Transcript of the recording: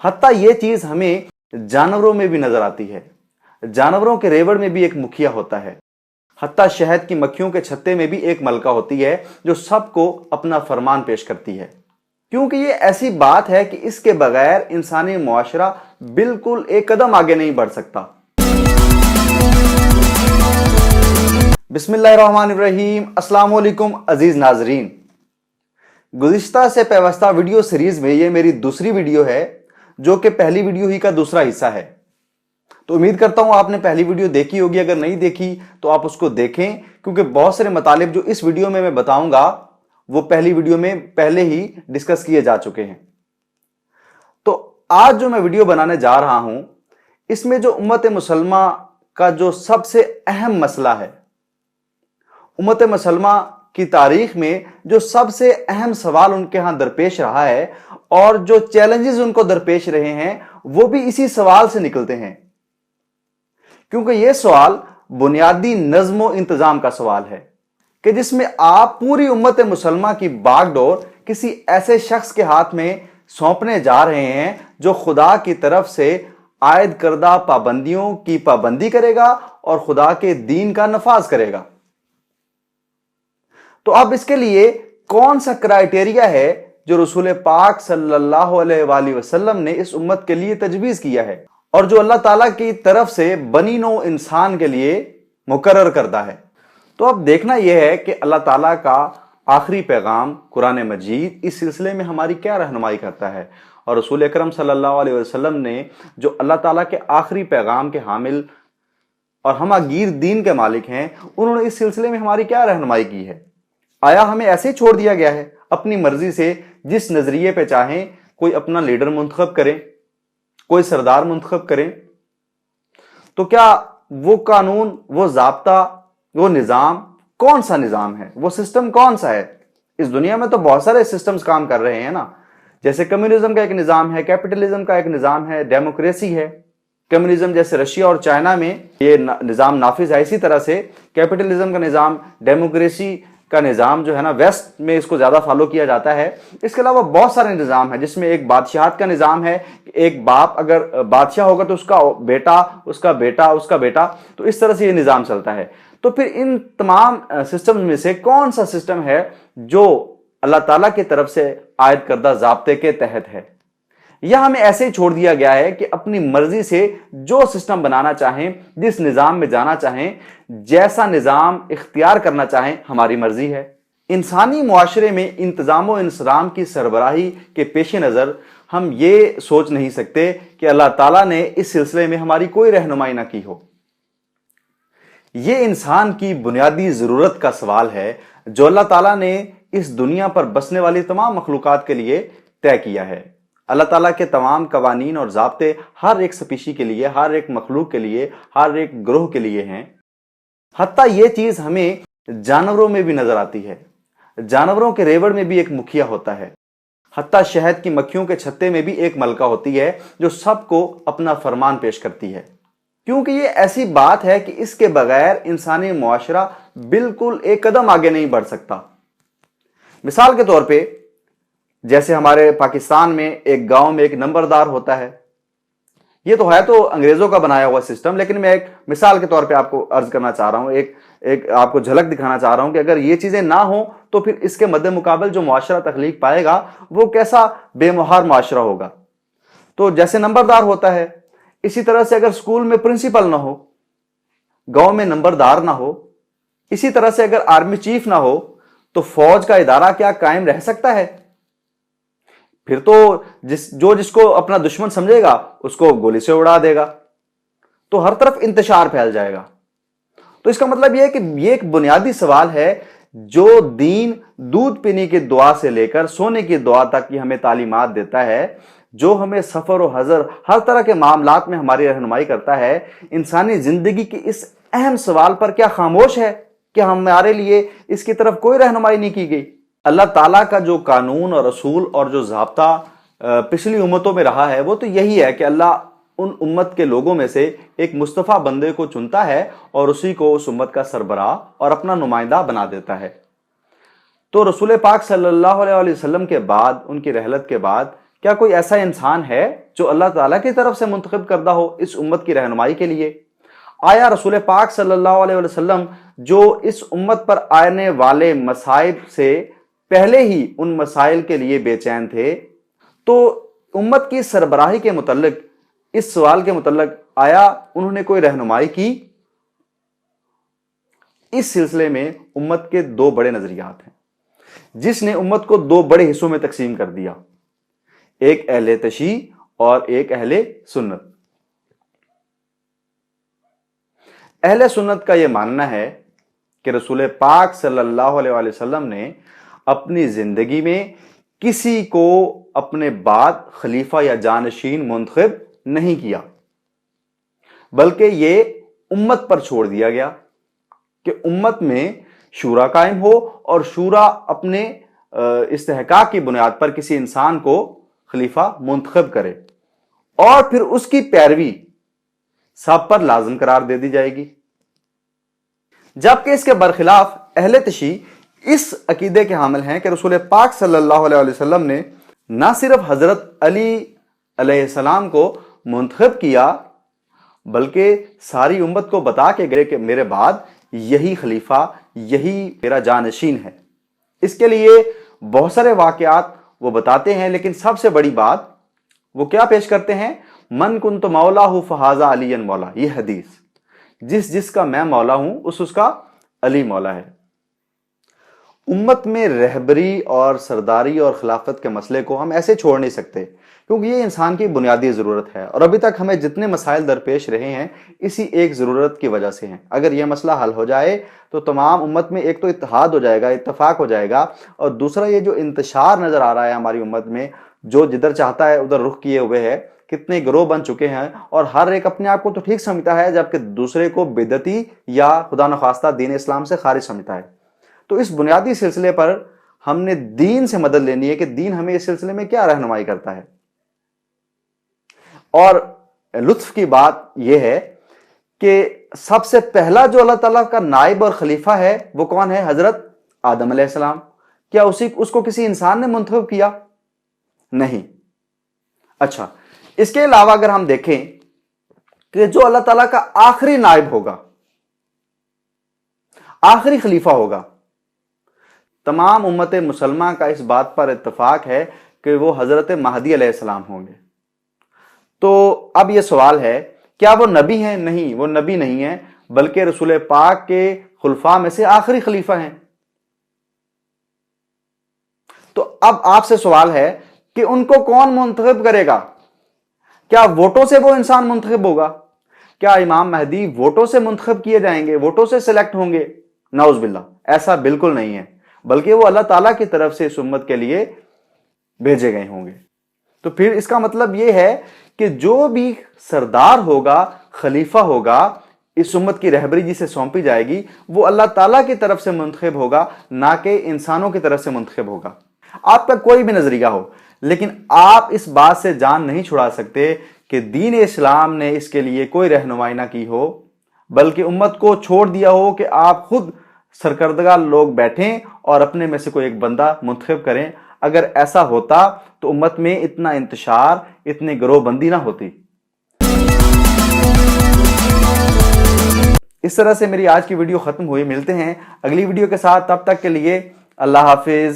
حتیٰ یہ چیز ہمیں جانوروں میں بھی نظر آتی ہے۔ جانوروں کے ریوڑ میں بھی ایک مکھیا ہوتا ہے۔ حتیٰ شہد کی مکھیوں کے چھتے میں بھی ایک ملکہ ہوتی ہے جو سب کو اپنا فرمان پیش کرتی ہے، کیونکہ یہ ایسی بات ہے کہ اس کے بغیر انسانی معاشرہ بالکل ایک قدم آگے نہیں بڑھ سکتا۔ بسم اللہ الرحمن الرحیم۔ السلام علیکم عزیز ناظرین، گزشتہ سے پیوستہ ویڈیو سیریز میں یہ میری دوسری ویڈیو ہے جو کہ پہلی ویڈیو ہی کا دوسرا حصہ ہے۔ تو امید کرتا ہوں آپ نے پہلی ویڈیو دیکھی ہوگی، اگر نہیں دیکھی تو آپ اس کو دیکھیں، کیونکہ بہت سارے مطالب جو اس ویڈیو میں بتاؤں گا وہ پہلی ویڈیو میں پہلے ہی ڈسکس کیے جا چکے ہیں۔ تو آج جو میں ویڈیو بنانے جا رہا ہوں، اس میں جو امت مسلمہ کا جو سب سے اہم مسئلہ ہے، امت مسلمہ کی تاریخ میں جو سب سے اہم سوال ان کے ہاں درپیش رہا ہے اور جو چیلنجز ان کو درپیش رہے ہیں، وہ بھی اسی سوال سے نکلتے ہیں، کیونکہ یہ سوال بنیادی نظم و انتظام کا سوال ہے کہ جس میں آپ پوری امت مسلمہ کی باغ ڈور کسی ایسے شخص کے ہاتھ میں سونپنے جا رہے ہیں جو خدا کی طرف سے عائد کردہ پابندیوں کی پابندی کرے گا اور خدا کے دین کا نفاذ کرے گا۔ تو اب اس کے لیے کون سا کرائیٹیریا ہے جو رسول پاک صلی اللہ علیہ وآلہ وسلم نے اس امت کے لیے تجویز کیا ہے اور جو اللہ تعالیٰ کی طرف سے بنی نوع انسان کے لیے مقرر کردہ ہے؟ تو اب دیکھنا یہ ہے کہ اللہ تعالیٰ کا آخری پیغام قرآن مجید اس سلسلے میں ہماری کیا رہنمائی کرتا ہے، اور رسول اکرم صلی اللہ علیہ وسلم نے جو اللہ تعالیٰ کے آخری پیغام کے حامل اور ہمہ گیر دین کے مالک ہیں، انہوں نے اس سلسلے میں ہماری کیا رہنمائی کی ہے؟ آیا ہمیں ایسے ہی چھوڑ دیا گیا ہے اپنی مرضی سے جس نظریے پہ چاہیں کوئی اپنا لیڈر منتخب کریں، کوئی سردار منتخب کریں؟ تو کیا وہ قانون، وہ ضابطہ، وہ نظام کون سا نظام ہے، وہ سسٹم کون سا ہے؟ اس دنیا میں تو بہت سارے سسٹمز کام کر رہے ہیں نا، جیسے کمیونزم کا ایک نظام ہے، کیپٹلزم کا ایک نظام ہے، ڈیموکریسی ہے۔ کمیونزم جیسے رشیا اور چائنا میں یہ نظام نافذ ہے، اسی طرح سے کیپٹلزم کا نظام، ڈیموکریسی کا نظام جو ہے نا ویسٹ میں اس کو زیادہ فالو کیا جاتا ہے۔ اس کے علاوہ بہت سارے نظام ہیں جس میں ایک بادشاہت کا نظام ہے، ایک باپ اگر بادشاہ ہوگا تو اس کا بیٹا، اس کا بیٹا، اس کا بیٹا، تو اس طرح سے یہ نظام چلتا ہے۔ تو پھر ان تمام سسٹمز میں سے کون سا سسٹم ہے جو اللہ تعالیٰ کی طرف سے عائد کردہ ضابطے کے تحت ہے؟ یا ہمیں ایسے ہی چھوڑ دیا گیا ہے کہ اپنی مرضی سے جو سسٹم بنانا چاہیں، جس نظام میں جانا چاہیں، جیسا نظام اختیار کرنا چاہیں، ہماری مرضی ہے؟ انسانی معاشرے میں انتظام و انصرام کی سربراہی کے پیش نظر ہم یہ سوچ نہیں سکتے کہ اللہ تعالیٰ نے اس سلسلے میں ہماری کوئی رہنمائی نہ کی ہو۔ یہ انسان کی بنیادی ضرورت کا سوال ہے جو اللہ تعالیٰ نے اس دنیا پر بسنے والی تمام مخلوقات کے لیے طے کیا ہے۔ اللہ تعالیٰ کے تمام قوانین اور ضابطے ہر ایک سپیشی کے لیے، ہر ایک مخلوق کے لیے، ہر ایک گروہ کے لیے ہیں۔ حتیٰ یہ چیز ہمیں جانوروں میں بھی نظر آتی ہے۔ جانوروں کے ریوڑ میں بھی ایک مکھیا ہوتا ہے۔ حتیٰ شہد کی مکھیوں کے چھتے میں بھی ایک ملکہ ہوتی ہے جو سب کو اپنا فرمان پیش کرتی ہے، کیونکہ یہ ایسی بات ہے کہ اس کے بغیر انسانی معاشرہ بالکل ایک قدم آگے نہیں بڑھ سکتا۔ مثال کے طور پہ جیسے ہمارے پاکستان میں ایک گاؤں میں ایک نمبردار ہوتا ہے، یہ تو ہے تو انگریزوں کا بنایا ہوا سسٹم، لیکن میں ایک مثال کے طور پہ آپ کو عرض کرنا چاہ رہا ہوں، ایک آپ کو جھلک دکھانا چاہ رہا ہوں کہ اگر یہ چیزیں نہ ہوں تو پھر اس کے مد مقابل جو معاشرہ تخلیق پائے گا وہ کیسا بے مہار معاشرہ ہوگا۔ تو جیسے نمبردار ہوتا ہے، اسی طرح سے اگر سکول میں پرنسپل نہ ہو، گاؤں میں نمبردار نہ ہو، اسی طرح سے اگر آرمی چیف نہ ہو تو فوج کا ادارہ کیا قائم رہ سکتا ہے؟ پھر تو جس کو اپنا دشمن سمجھے گا اس کو گولی سے اڑا دے گا، تو ہر طرف انتشار پھیل جائے گا۔ تو اس کا مطلب یہ ہے کہ یہ ایک بنیادی سوال ہے جو دین دودھ پینے کی دعا سے لے کر سونے کی دعا تک کی ہمیں تعلیمات دیتا ہے، جو ہمیں سفر و حضر ہر طرح کے معاملات میں ہماری رہنمائی کرتا ہے۔ انسانی زندگی کی اس اہم سوال پر کیا خاموش ہے کہ ہمارے لیے اس کی طرف کوئی رہنمائی نہیں کی گئی؟ اللہ تعالیٰ کا جو قانون اور اصول اور جو ضابطہ پچھلی امتوں میں رہا ہے وہ تو یہی ہے کہ اللہ ان امت کے لوگوں میں سے ایک مصطفیٰ بندے کو چنتا ہے اور اسی کو اس امت کا سربراہ اور اپنا نمائندہ بنا دیتا ہے۔ تو رسول پاک صلی اللہ علیہ وسلم کے بعد، ان کی رحلت کے بعد کیا کوئی ایسا انسان ہے جو اللہ تعالیٰ کی طرف سے منتخب کردہ ہو اس امت کی رہنمائی کے لیے؟ آیا رسول پاک صلی اللہ علیہ وسلم جو اس امت پر آنے والے مصائب سے پہلے ہی ان مسائل کے لیے بے چین تھے، تو امت کی سربراہی کے متعلق اس سوال کے متعلق آیا انہوں نے کوئی رہنمائی کی؟ اس سلسلے میں امت کے دو بڑے نظریات ہیں جس نے امت کو دو بڑے حصوں میں تقسیم کر دیا، ایک اہل تشیع اور ایک اہل سنت۔ اہل سنت کا یہ ماننا ہے کہ رسول پاک صلی اللہ علیہ وسلم نے اپنی زندگی میں کسی کو اپنے بعد خلیفہ یا جانشین منتخب نہیں کیا، بلکہ یہ امت پر چھوڑ دیا گیا کہ امت میں شورا قائم ہو اور شورا اپنے استحقاق کی بنیاد پر کسی انسان کو خلیفہ منتخب کرے اور پھر اس کی پیروی سب پر لازم قرار دے دی جائے گی۔ جبکہ اس کے برخلاف اہل تشیع اس عقیدے کے حامل ہیں کہ رسول پاک صلی اللہ علیہ وسلم نے نہ صرف حضرت علی علیہ السلام کو منتخب کیا بلکہ ساری امت کو بتا کے گئے کہ میرے بعد یہی خلیفہ، یہی میرا جانشین ہے۔ اس کے لیے بہت سارے واقعات وہ بتاتے ہیں، لیکن سب سے بڑی بات وہ کیا پیش کرتے ہیں؟ من کنت مولا فہذا علی مولا، یہ حدیث، جس کا میں مولا ہوں اس کا علی مولا ہے۔ امت میں رہبری اور سرداری اور خلافت کے مسئلے کو ہم ایسے چھوڑ نہیں سکتے، کیونکہ یہ انسان کی بنیادی ضرورت ہے، اور ابھی تک ہمیں جتنے مسائل درپیش رہے ہیں اسی ایک ضرورت کی وجہ سے ہیں۔ اگر یہ مسئلہ حل ہو جائے تو تمام امت میں ایک تو اتحاد ہو جائے گا، اتفاق ہو جائے گا، اور دوسرا یہ جو انتشار نظر آ رہا ہے ہماری امت میں، جو جدھر چاہتا ہے ادھر رخ کیے ہوئے ہے، کتنے گروہ بن چکے ہیں اور ہر ایک اپنے آپ کو تو ٹھیک سمجھتا ہے جبکہ دوسرے کو بدعتی یا خدا نخواستہ دین اسلام سے خارج سمجھتا ہے۔ تو اس بنیادی سلسلے پر ہم نے دین سے مدد لینی ہے کہ دین ہمیں اس سلسلے میں کیا رہنمائی کرتا ہے۔ اور لطف کی بات یہ ہے کہ سب سے پہلا جو اللہ تعالیٰ کا نائب اور خلیفہ ہے وہ کون ہے؟ حضرت آدم علیہ السلام۔ کیا اس کو کسی انسان نے منتخب کیا؟ نہیں۔ اچھا، اس کے علاوہ اگر ہم دیکھیں کہ جو اللہ تعالیٰ کا آخری نائب ہوگا، آخری خلیفہ ہوگا، تمام امت مسلمہ کا اس بات پر اتفاق ہے کہ وہ حضرت مہدی علیہ السلام ہوں گے۔ تو اب یہ سوال ہے، کیا وہ نبی ہیں؟ نہیں، وہ نبی نہیں ہیں، بلکہ رسول پاک کے خلفاء میں سے آخری خلیفہ ہیں۔ تو اب آپ سے سوال ہے کہ ان کو کون منتخب کرے گا؟ کیا ووٹوں سے وہ انسان منتخب ہوگا؟ کیا امام مہدی ووٹوں سے منتخب کیے جائیں گے، ووٹوں سے سلیکٹ ہوں گے؟ نعوذ باللہ، ایسا بالکل نہیں ہے، بلکہ وہ اللہ تعالیٰ کی طرف سے اس امت کے لیے بھیجے گئے ہوں گے۔ تو پھر اس کا مطلب یہ ہے کہ جو بھی سردار ہوگا، خلیفہ ہوگا، اس امت کی رہبری جسے سونپی جائے گی، وہ اللہ تعالیٰ کی طرف سے منتخب ہوگا، نہ کہ انسانوں کی طرف سے منتخب ہوگا۔ آپ کا کوئی بھی نظریہ ہو، لیکن آپ اس بات سے جان نہیں چھڑا سکتے کہ دین اسلام نے اس کے لیے کوئی رہنمائی نہ کی ہو، بلکہ امت کو چھوڑ دیا ہو کہ آپ خود سرکردگاہ لوگ بیٹھیں اور اپنے میں سے کوئی ایک بندہ منتخب کریں۔ اگر ایسا ہوتا تو امت میں اتنا انتشار، اتنی گروہ بندی نہ ہوتی۔ اس طرح سے میری آج کی ویڈیو ختم ہوئی۔ ملتے ہیں اگلی ویڈیو کے ساتھ، تب تک کے لیے اللہ حافظ۔